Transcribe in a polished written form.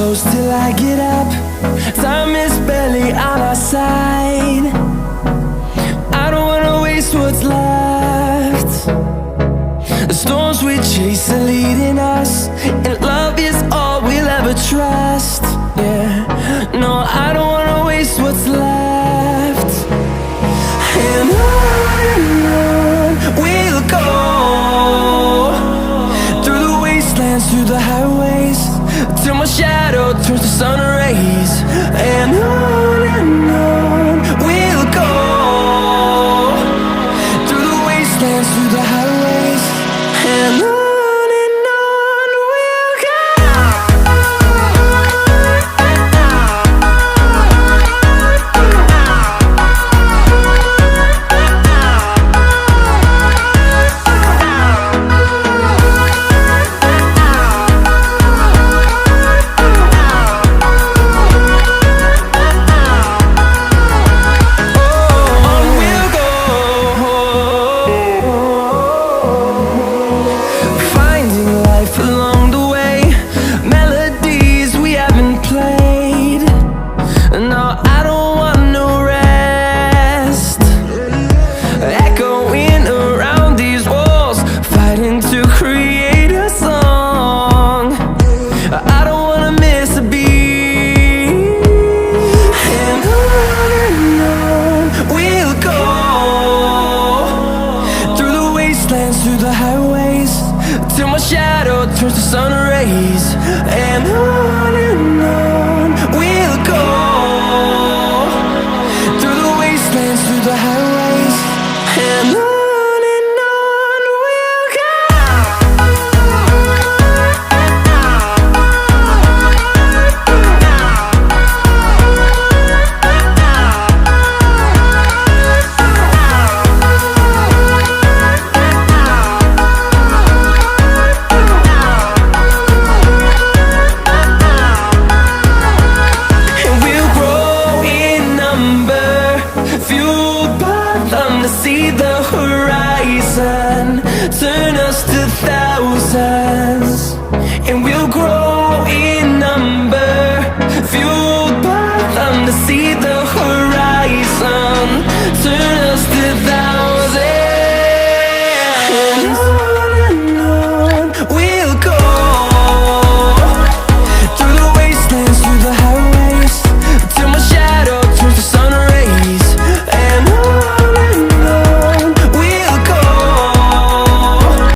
close till I get up. Time is barely on our side. I don't wanna waste what's left. The storms we chase are leading us, and love is all we'll ever trust. Yeah, no, I don't wanna waste what's left. And on we'll go, through the wastelands, through the highways, till my shadow turns to sun rays. And on we'll go, through the wastelands, through the highways, and on we'll go. Through the highways, till my shadow turns to sun rays. And on we'll go, through the wastelands, through the highways, and on we'll go. See the horizon turn us to thousands, and we'll grow